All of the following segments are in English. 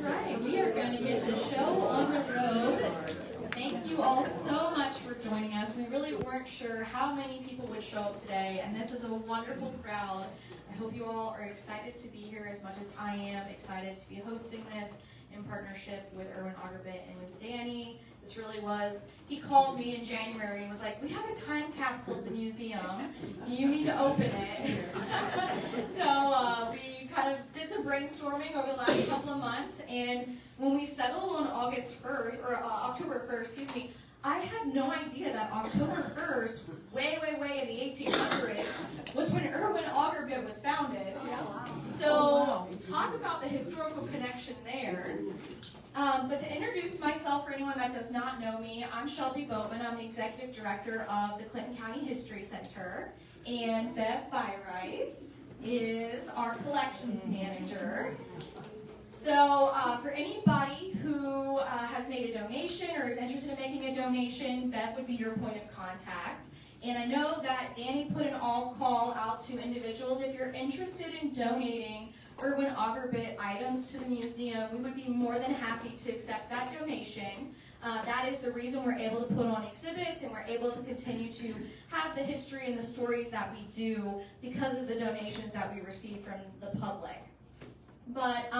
Right, we are going to get the show on the road. Thank you all so much for joining us. We really weren't sure how many people would show up today, and this is a wonderful crowd. I hope you all are excited to be here as much as I am excited to be hosting this in partnership with Irwin, Auger and with Danny. This really was, he called me in January and was like, we have a time capsule at the museum. You need to open it. So we kind of did some brainstorming over the last couple of months, and when we settled on October 1st, I had no idea that October 1st, way in the 1800s, was when Irwin Auger was founded. So talk about the historical connection there. But to introduce myself for anyone that does not know me, I'm Shelby Boatman. I'm the Executive Director of the Clinton County History Center. And Bev Byrice is our Collections Manager. So for anybody who has made a donation or is interested in making a donation, Bev would be your point of contact. And I know that Danny put an all call out to individuals. If you're interested in donating Irwin Auger items to the museum, we would be more than happy to accept that donation. That is the reason we're able to put on exhibits and we're able to continue to have the history and the stories that we do because of the donations that we receive from the public. But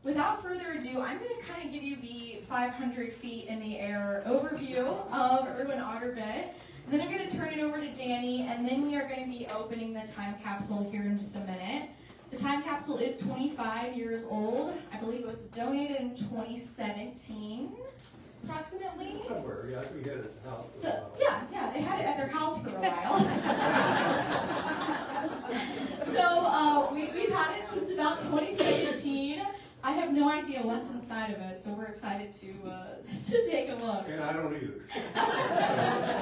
without further ado, I'm going to kind of give you the 500 feet in the air overview of Irwin Auger. Then I'm going to turn it over to Danny, and then we are going to be opening the time capsule here in just a minute. The time capsule is 25 years old. I believe it was donated in 2017, approximately. Somewhere, yeah, we had it at the house. So, yeah, they had it at their house for a while. So we've had it since about 2017. I have no idea what's inside of it, so we're excited to take a look. And I don't either.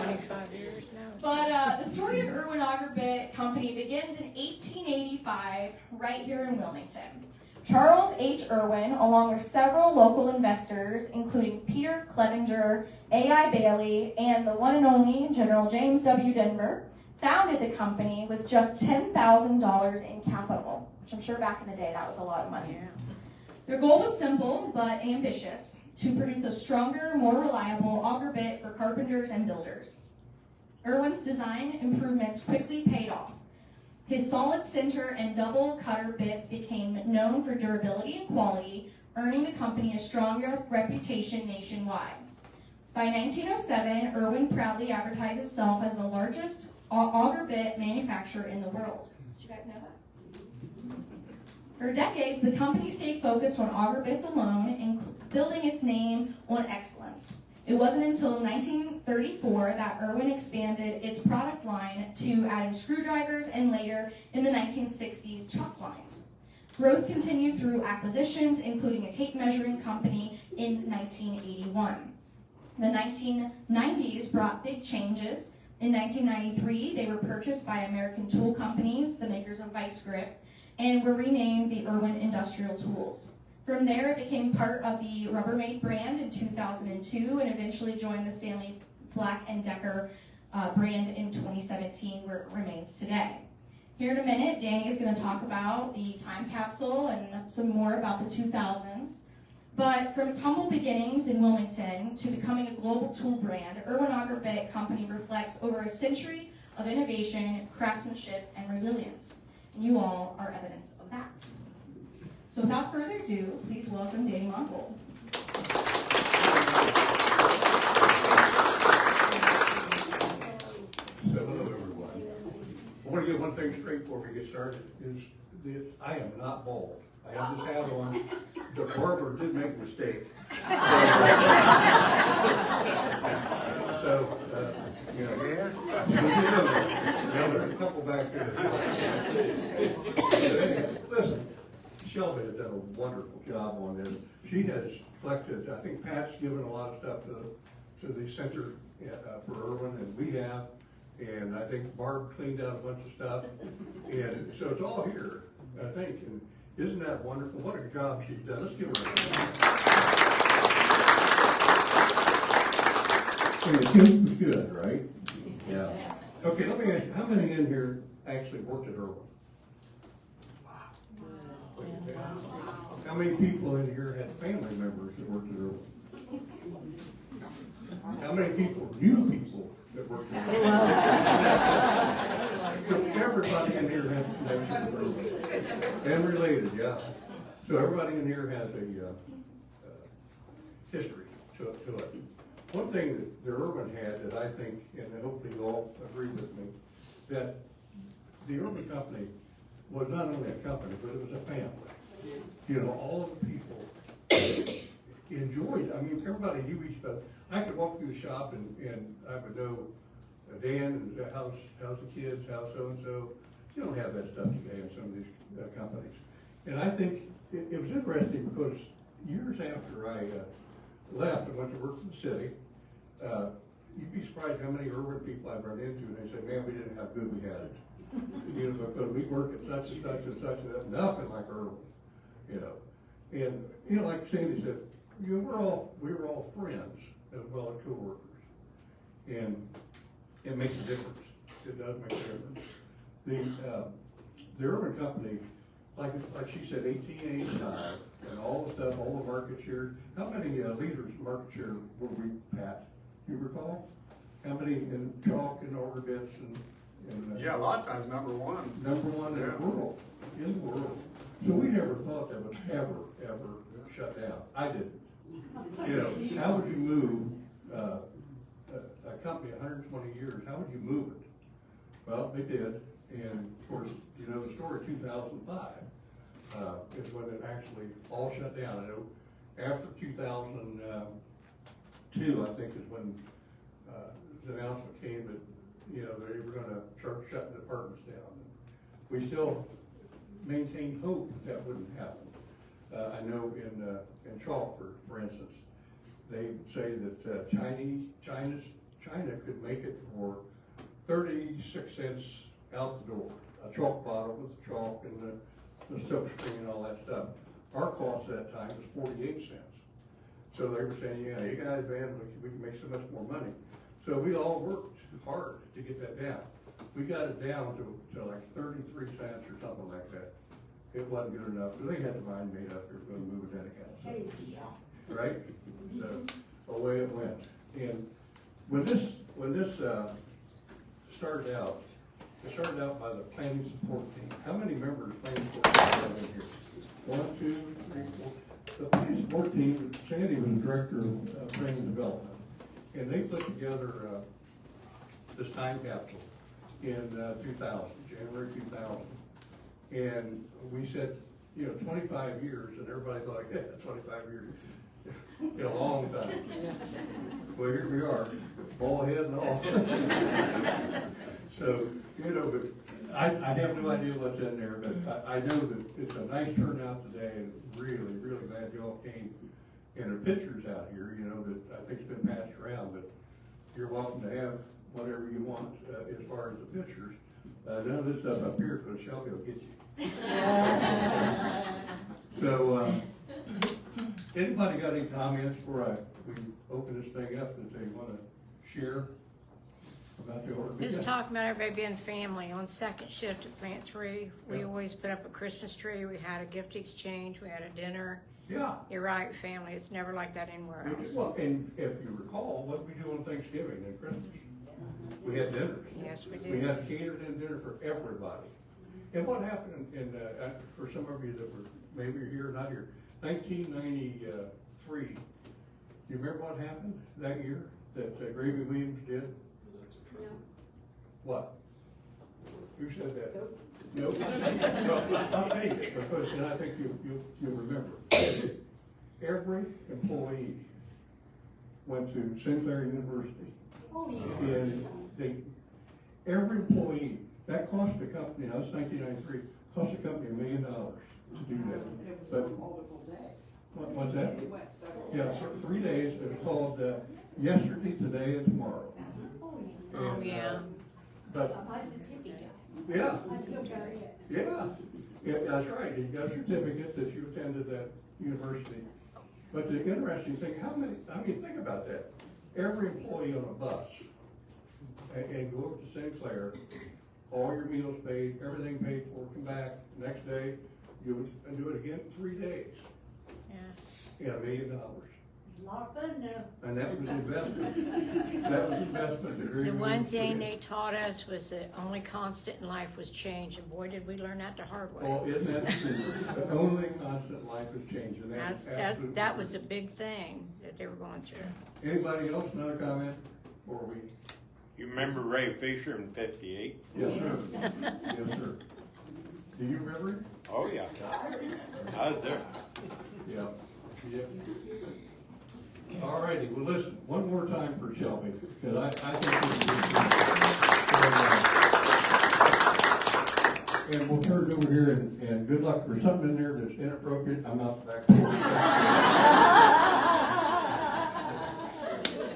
25 years now. But the story of Irwin Auger Company begins in 1885, right here in Wilmington. Charles H. Irwin, along with several local investors, including Peter Clevenger, A.I. Bailey, and the one and only General James W. Denver, founded the company with just $10,000 in capital, which I'm sure back in the day that was a lot of money. Yeah. Their goal was simple but ambitious, to produce a stronger, more reliable auger bit for carpenters and builders. Irwin's design improvements quickly paid off. His solid center and double cutter bits became known for durability and quality, earning the company a strong reputation nationwide. By 1907, Irwin proudly advertised itself as the largest auger bit manufacturer in the world. Did you guys know that? For decades, the company stayed focused on auger bits alone and building its name on excellence. It wasn't until 1934 that Irwin expanded its product line to adding screwdrivers and later in the 1960s chalk lines. Growth continued through acquisitions, including a tape measuring company in 1981. The 1990s brought big changes. In 1993, they were purchased by American tool companies, the makers of vice grip, and were renamed the Irwin Industrial Tools. From there, it became part of the Rubbermaid brand in 2002 and eventually joined the Stanley Black & Decker brand in 2017, where it remains today. Here in a minute, Danny is going to talk about the time capsule and some more about the 2000s. But from its humble beginnings in Wilmington to becoming a global tool brand, Irwin Auger Bit Company reflects over a century of innovation, craftsmanship, and resilience. And you all are evidence of that. So without further ado, please welcome Danny Mongold. Hello, everyone. I want to get one thing straight before we get started, is that I am not bald. I have this hat on. The barber did make a mistake. So, you know, there's a couple back there. Listen, Shelby has done a wonderful job on this. She has collected, I think Pat's given a lot of stuff to the center for Irwin, and we have. And I think Barb cleaned out a bunch of stuff. And so it's all here, I think. And isn't that wonderful? What a job she's done. Let's give her a hand. And the soup was good, right? Yeah. Okay, let me ask you, how many in here actually worked at Irwin? How many people in here had family members that worked at Irwin? How many people knew people that worked at Irwin? So everybody in here has a connection with Irwin. And related, yeah. So everybody in here has a history to it. One thing that the Irwin had that I think, and hopefully you all agree with me, that the Irwin company was not only a company, but it was a family. You know, all of the people enjoyed, I mean, everybody knew each other. I could walk through the shop and I would know Dan, and how's the kids, how's so-and-so. You don't have that stuff today in some of these companies. And I think it was interesting because years after I left and went to work for the city, you'd be surprised how many Irwin people I've run into, and they say, man, we didn't have good, we had it. You know, because we work at such and such and such, and that's nothing like Irwin. You know, and you know, like Sandy said, you know, we were all friends as well as co-workers, and it makes a difference. It does make a difference. The Irwin company, like she said, 1885, and all the stuff, all the market share. How many liters market share were we, Pat? You recall? How many in chalk and auger bits and yeah, a lot of times number one. Number one in the world. In the world. So we never thought that would ever shut down. I didn't. You know, how would you move a company 120 years? How would you move it? Well, they did. And of course, you know the story. 2005 is when it actually all shut down. I know after 2002, I think, is when the announcement came that they were going to start shutting departments down. We still maintained hope that wouldn't happen. I know in chalk, for instance, they say that China could make it for 36 cents out the door. A chalk bottle with the chalk and the silk screen and all that stuff. Our cost at that time was 48 cents. So they were saying, yeah, you guys, man, we can make so much more money. So we all worked hard to get that down. We got it down to like 33 cents or something like that. It wasn't good enough, so they had the mind made up, they were going to move it that again. So, right? So away it went. And when this started out, it started out by the planning support team. How many members of planning support team are in here? 1, 2, 3, 4. the play support team, Sandy was the director of training and development, and they put together, this time capsule in, 2000, January 2000. And we said, 25 years, and everybody thought, yeah, 25 years, a long time. Well, here we are, ball head and all. So, but I have no idea what's in there, but I know that it's a nice turnout today, and really, really glad you all came. And there are pictures out here, that I think's been passed around, but you're welcome to have whatever you want, as far as the pictures. None of this stuff up here, because Shelby will get you. So, anybody got any comments before we open this thing up that they want to share about the order? Just talking about everybody being family. On second shift at Plant 3, we always put up a Christmas tree. We had a gift exchange. We had a dinner. Yeah. You're right, family. It's never like that anywhere else. Well, and if you recall, what did we do on Thanksgiving and Christmas? We had dinners. Yes, we did. We had catered in dinner for everybody. And what happened for some of you that were maybe you're here or not here, 1993, do you remember what happened that year that Gravy Williams did? No. What? Who said that? Nope. No, I'll tell you, because and I think you'll remember. Every employee went to Sinclair University. Oh, yeah. And every employee, that cost the company, now it's 1993, cost the company $1 million to do that. It was But multiple days. what's that? It went several Yeah, days. so 3 days. It was called yesterday, today, and tomorrow. Oh, And, yeah. But My certificate. yeah, I still carry it. yeah, that's right. You got a certificate that you attended that university. But the interesting thing, think about that. Every employee on a bus, and go over to Sinclair, all your meals paid, everything paid for, come back, next day, you would do it again, 3 days. Yeah. Yeah, $1 million. A lot of fun though. And that was the investment. That was the investment. The one thing they taught us was the only constant in life was change, and boy, did we learn that the hard way. Oh, isn't that true? The only constant life is change, and that's absolutely. That was a big thing that they were going through. Anybody else, another comment? Or we? You remember Ray Fisher in '58? Yes, sir. Yes, sir. Do you remember him? Oh, yeah. I was there. Yeah. Yeah. All righty, well, listen, one more time for Shelby, because I think this is and we'll turn it over here, and good luck. There's something in there that's inappropriate, I'm out the back door.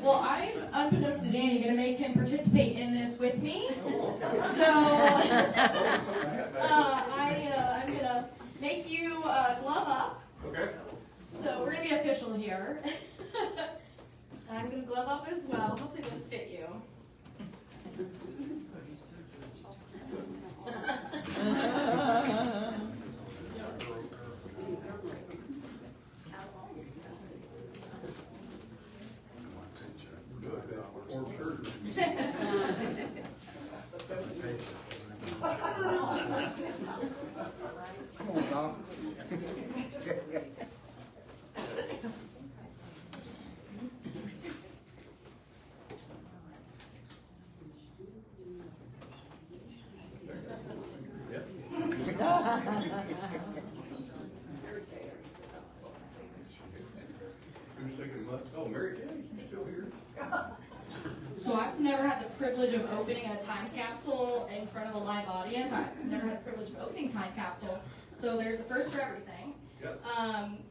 Well, I'm, unbeknownst to Danny, going to make him participate in this with me. So, I'm going to make you glove up. Okay. So we're going to be official here. I'm going to glove up as well. Hopefully those fit you. Or surgery. Come on, Doc. Who's thinking, oh, Mary Jane, you still here? So I've never had the privilege of opening a time capsule in front of a live audience. I've never had the privilege of opening time capsule. So there's a first for everything. Yep.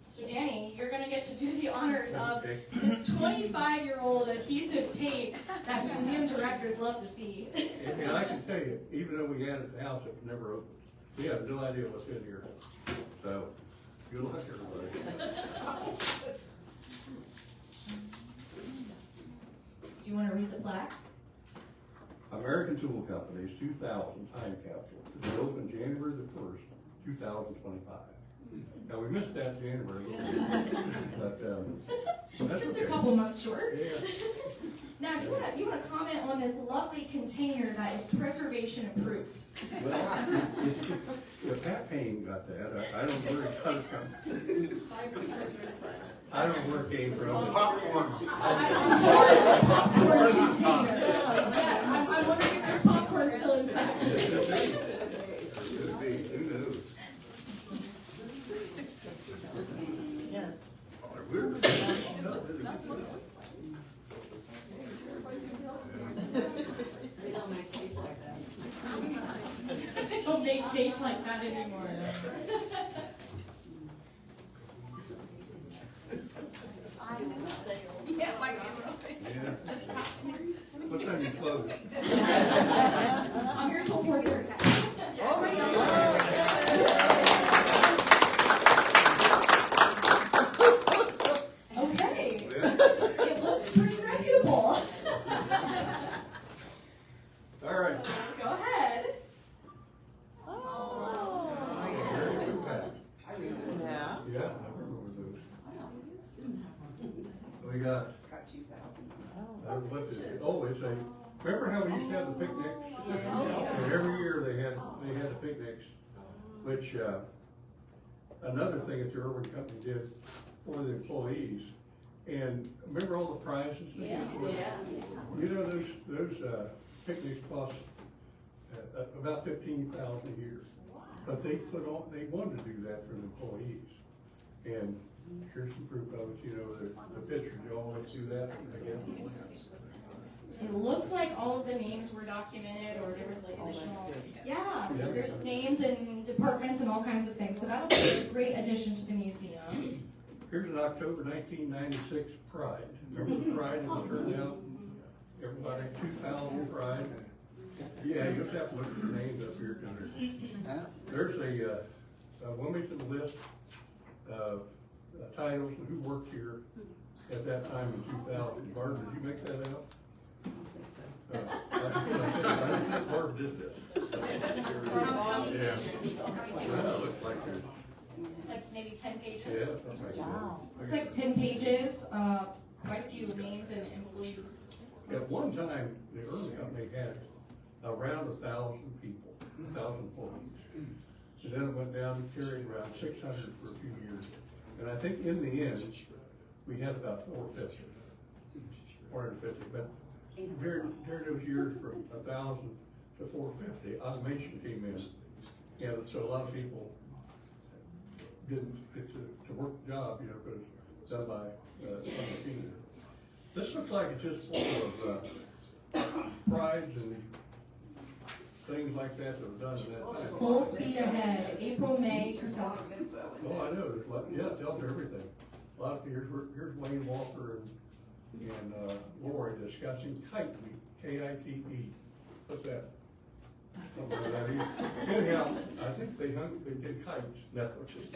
So Danny, you're going to get to do the honors of this 25-year-old adhesive tape that museum directors love to see. And I can tell you, even though we had it at the house, it was never opened. We have no idea what's in here. So, good luck, everybody. Do you want to read the plaque? American Tool Company's 2000 time capsule to be opened January the 1st, 2025. Now, we missed that January a little bit, but that's Just okay. a couple months short. Yeah. Now, you wanna comment on this lovely container that is preservation approved? Well, Pat Payne got that, I don't know where it comes from. I don't know where it came from. Popcorn. I'm sure it's a popcorn Christmas time. container. Yeah, I'm wondering if there's popcorn still inside. Could be, who knows? We're- Don't make dates like that anymore. Yeah, my What time you close? I'm here till 4:30. Okay, it looks pretty reputable. All right. Go ahead. Yeah. Yeah, I remember those. We got, It's got 2,000. what is it? Oh, it's a, remember how we used to have the picnics? And every year they had the picnics, which, another thing that the Irwin Company did for the employees. And remember all the prizes? they Yeah. gave? You know, those picnics cost about $15,000 a year. But they wanted to do that for the employees. And here's some proof of it, you know, the picture, you always do that, I guess. It looks like all of the names were documented, or there was like additional, yeah, so there's names and departments and all kinds of things, so that'll be a great addition to the museum. Here's an October 1996 Pride. Remember the Pride that turned out? Everybody, 2000 Pride. Yeah, you just have to look at the names up here, because there's a Wilmington list of titles and who worked here at that time in 2000. Barb, did you make that out? I think Barb did this. Yeah. Well, it looks like there's, It's like maybe 10 pages. yeah, something like that. Wow. It's like 10 pages, quite a few names and employees. At one time, the Irwin Company had around 1,000 people, 1,000 employees. And then it went down to carrying around 600 for a few years. And I think in the end, we had about 450. But during those years from 1,000 to 450, automation came in. And so a lot of people didn't get to work the job, you know, because it's done by some machine. This looks like it's just full of prides and things like that that were done in that time. Full speed ahead, April, May 2000. Oh, I know, there's yeah, it tells you everything. A lot of, here's Wayne Walker and Lori discussing kite week, K-I-T-E. What's that? Something like that. Anyhow, I think they did kites. No, just.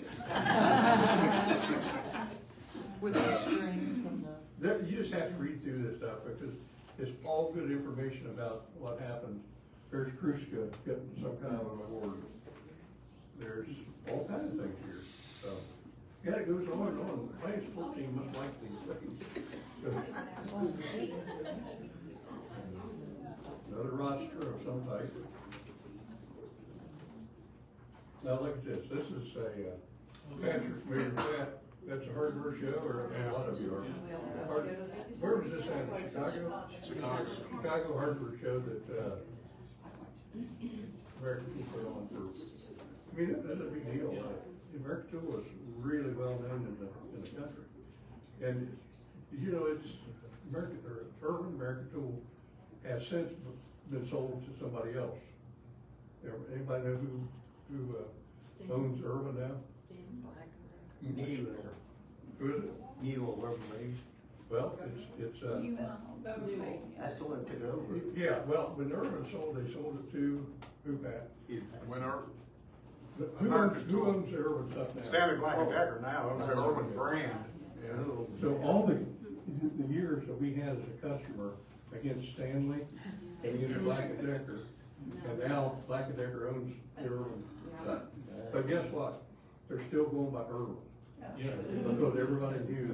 With the string from the. You just have to read through this stuff because it's all good information about what happened. There's Kruska getting some kind of an award. There's all kinds of things here, so. Yeah, it goes on and on. The playing sport team must like these things. So, another roster of some type. Now look at this. This is a, Pat, you're familiar with that? That's a hardware show, or a lot of you are. Where was this at? Chicago? Chicago hardware show that, American Tool put on for, I mean, that's a big deal. American Tool is really well known in the country. And, you know, it's Irwin American Tool has since been sold to somebody else. Anybody know who owns Irwin now? Who is it? Neil Lovelace. Well, it's That's the one that took over. yeah, well, when Irwin sold, they sold it to who, Pat? Winner, Who owns Irwin stuff now? Stanley Black and Decker now owns Irwin's brand. Yeah. So all the years that we had as a customer against Stanley and against Black and Decker, and now Black and Decker owns Irwin stuff. But guess what? They're still going by Irwin. Because everybody knew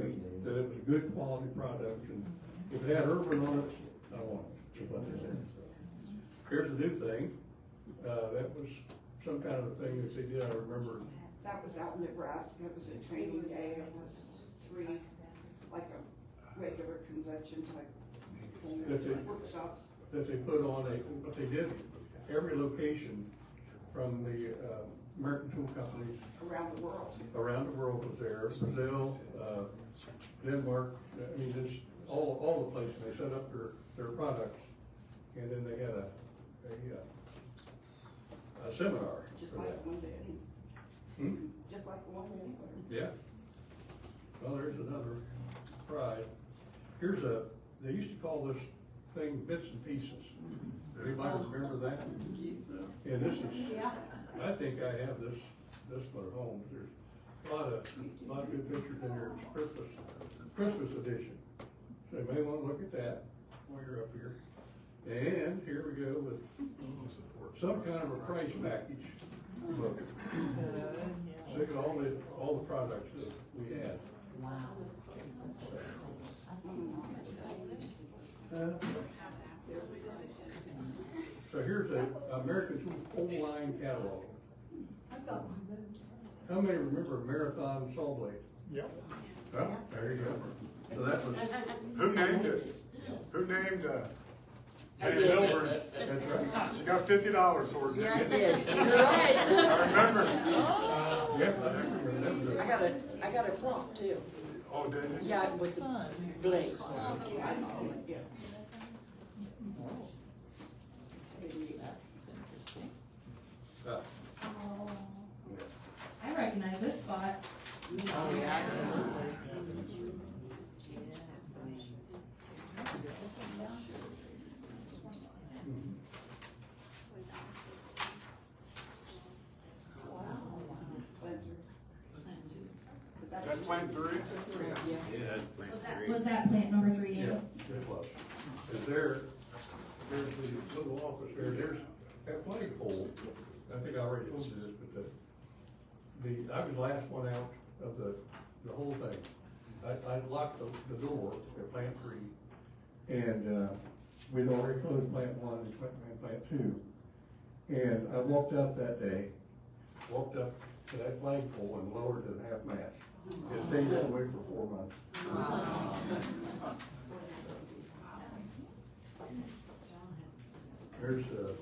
that it was a good quality product, and if it had Irwin on it, I want to put this in. Here's a new thing, that was some kind of a thing that they did, I remember. That was out in Nebraska, it was a training day, it was three, like a regular convention type thing, That they- workshops. That they put on what they did, every location from the, American tool companies Around the world. around the world was there, Brazil, Denmark, I mean, it's all the places, they set up their products, and then they had a seminar Just for like that. one day, Hmm? just like one day anywhere. Yeah. Well, there's another prize. They used to call this thing bits and pieces. Anybody remember that? And this is, I think I have this one at home. There's a lot of good pictures in there. It's Christmas edition. So you may want to look at that while you're up here. And here we go with some kind of a price package book. Look at all the products that we had. So here's a American Tool full line catalog. How many remember Marathon saw blade? Yep. Well, there you go. So that was, Who named it? Who named, Dave Milburn? that's right. She got $50 for it. Yeah, I didn't did. she? You're right. I remember. Yep, I remember that. I got a clock too. Oh, did you? Yeah, with the blade. Yeah. Uh, Oh, I recognize this spot. Oh, yeah, absolutely. Was Is that Plan 3? Yeah. Yeah, that's plan three. Was that plant number 3 Yeah, too? it was. Cause there's the little office there, there's that flagpole. I think I already told you this, but I was the last one out of the whole thing. I locked the door at plant 3, and, we'd already closed plant 1 and plant 2. And I walked up that day, walked up to that flagpole and lowered it half mast. It stayed that way for 4 months. There's a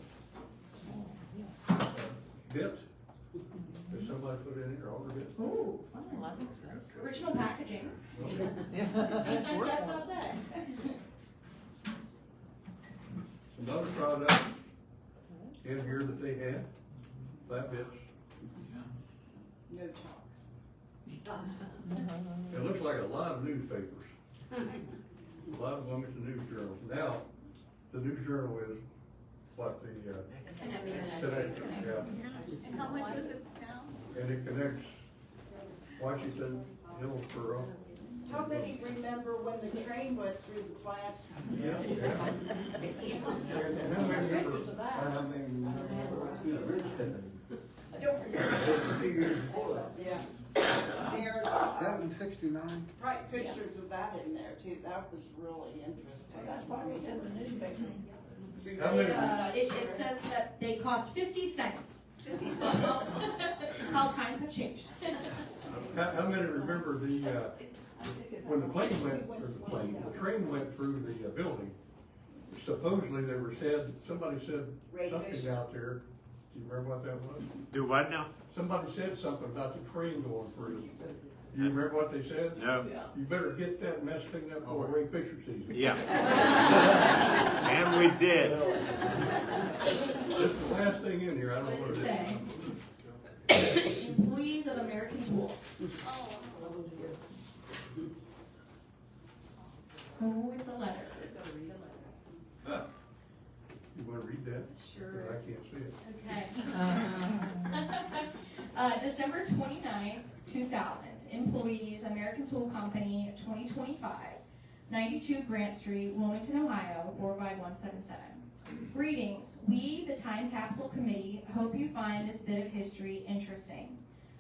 bit that somebody put in here, Auger bit. Ooh, fun. Original packaging. Some other products in here that they had, flat bits. No chalk. It looks like a lot of newspapers. A lot of them is the news journals. Now, the news journal is what the, Connection, yeah. And how much is it now? And it connects Washington, Hillsborough. How many remember when the train went through the plant? Yeah, yeah. And how many remember, How many remember, I don't remember. 2 years before that. Yeah. There's, That was 69. right, pictures of that in there too, that was really interesting. That's why we did the newspaper. How many- It says that they cost 50 cents. 50 cents. How times have changed. how many remember when the plane went, or the train went through the building, supposedly somebody said Ray something Fisher. out there. Do you remember what that was? Do what now? Somebody said something about the train going through. Do you remember what they said? No. You better get that mess cleaned up before Ray Fisher sees it. Yeah. And we did. This is the last thing in here, I don't know What what does it it is. say? Employees of American Tool. Oh, it's a letter. Huh. You wanna read that? Sure. I can't see it. Okay. December 29th, 2000. Employees, American Tool Company, 2025, 92 Grant Street, Wilmington, Ohio, 45177. Greetings. We, the Time Capsule Committee, hope you find this bit of history interesting.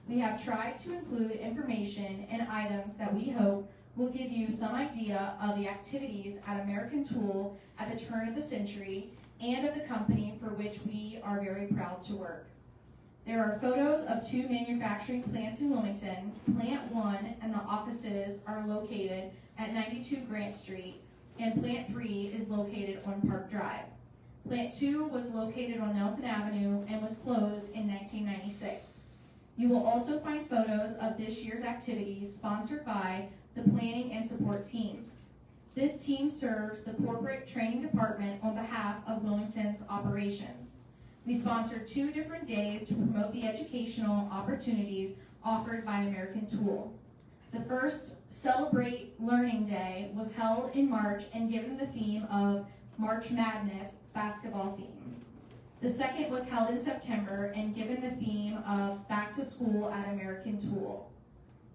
We have tried to include information and items that we hope will give you some idea of the activities at American Tool at the turn of the century and of the company for which we are very proud to work. There are photos of 2 manufacturing plants in Wilmington. Plant 1 and the offices are located at 92 Grant Street, and Plant 3 is located on Park Drive. Plant 2 was located on Nelson Avenue and was closed in 1996. You will also find photos of this year's activities sponsored by the Planning and Support Team. This team serves the corporate training department on behalf of Wilmington's operations. We sponsored 2 different days to promote the educational opportunities offered by American Tool. The first Celebrate Learning Day was held in March and given the theme of March Madness basketball theme. The second was held in September and given the theme of Back to School at American Tool.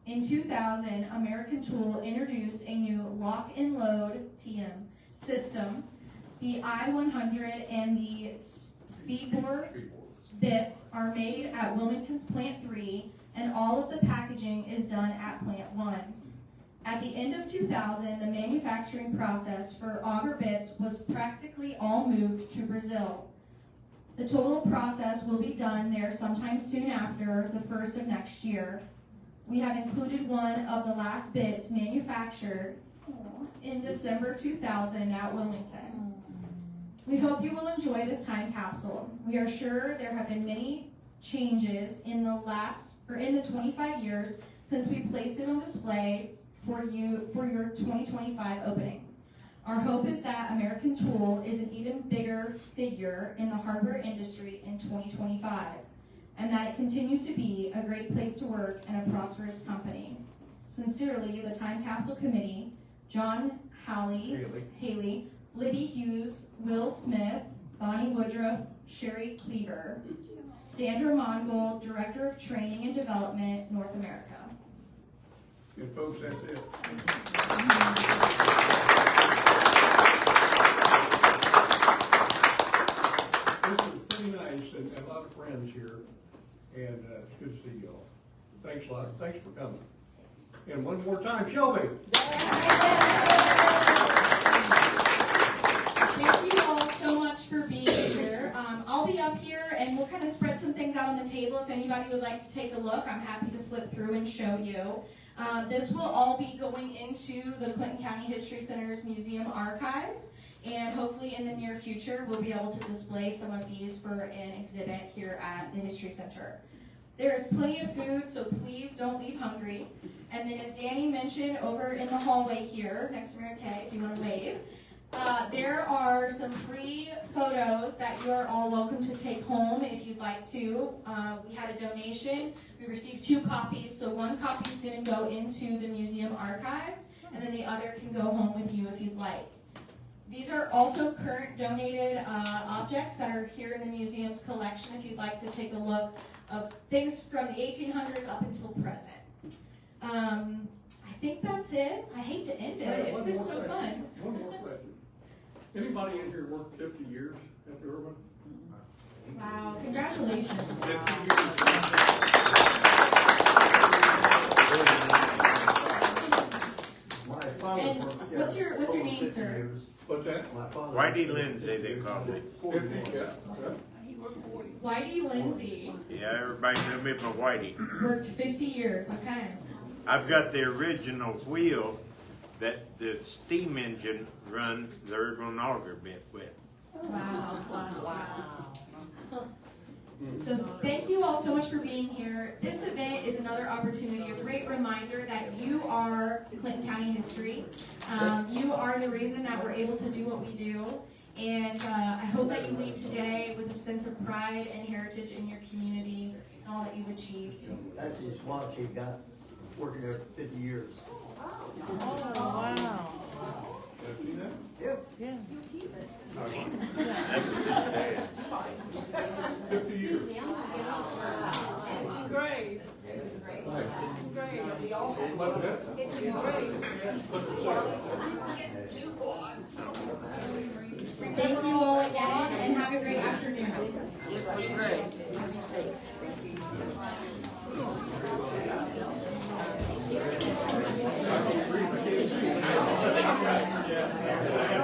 In 2000, American Tool introduced a new lock and load TM system. The I-100 and the Speedboard bits are made at Wilmington's Plant 3, and all of the packaging is done at Plant 1. At the end of 2000, the manufacturing process for Auger bits was practically all moved to Brazil. The total process will be done there sometime soon after the first of next year. We have included one of the last bits manufactured in December 2000 at Wilmington. We hope you will enjoy this time capsule. We are sure there have been many changes in the 25 years since we placed it on display for your 2025 opening. Our hope is that American Tool is an even bigger figure in the hardware industry in 2025, and that it continues to be a great place to work and a prosperous company. Sincerely, the Time Capsule Committee, John Haley, Libby Hughes, Will Smith, Bonnie Woodruff, Sherry Cleaver, Sandra Mongol, Director of Training and Development, North America. And folks, that's it. This is pretty nice, and a lot of friends here, and it's good to see y'all. Thanks a lot. Thanks for coming. And one more time, Shelby. Thank you all so much for being here. I'll be up here and we'll kind of spread some things out on the table. If anybody would like to take a look, I'm happy to flip through and show you. This will all be going into the Clinton County History Center's museum archives, and hopefully in the near future we'll be able to display some of these for an exhibit here at the History Center. There is plenty of food, so please don't leave hungry. And then as Danny mentioned, over in the hallway here, next to Mary Kay, if you want to wave, there are some free photos that you are all welcome to take home if you'd like to. We had a donation. We received 2 copies, so 1 copy is going to go into the museum archives, and then the other can go home with you if you'd like. These are also current donated objects that are here in the museum's collection if you'd like to take a look of things from the 1800s up until present. I think that's it. I hate to end it. It's been so fun. One more question. Anybody in here worked 50 years at Irwin? Wow, congratulations. 50 years. My father And worked, what's your over name, 50 sir? years. What's that? My father. Whitey Lindsay, they call me. 50, yeah. Whitey Lindsay Yeah, everybody know me for Whitey. worked 50 years. Okay. I've got the original wheel that the steam engine run the Irwin Auger bit with. Wow. So thank you all so much for being here. This event is another opportunity, a great reminder that you are Clinton County history. You are the reason that we're able to do what we do. And I hope that you leave today with a sense of pride and heritage in your community and all that you've achieved. That's his watch he got working there for 50 years. Oh, wow. Have you seen that? Yep. Yeah. 50 years. It's great. Right. It's great. What's that? It's great. Thank you all again and have a great afternoon. Great. You be safe. I don't agree with you. Yeah.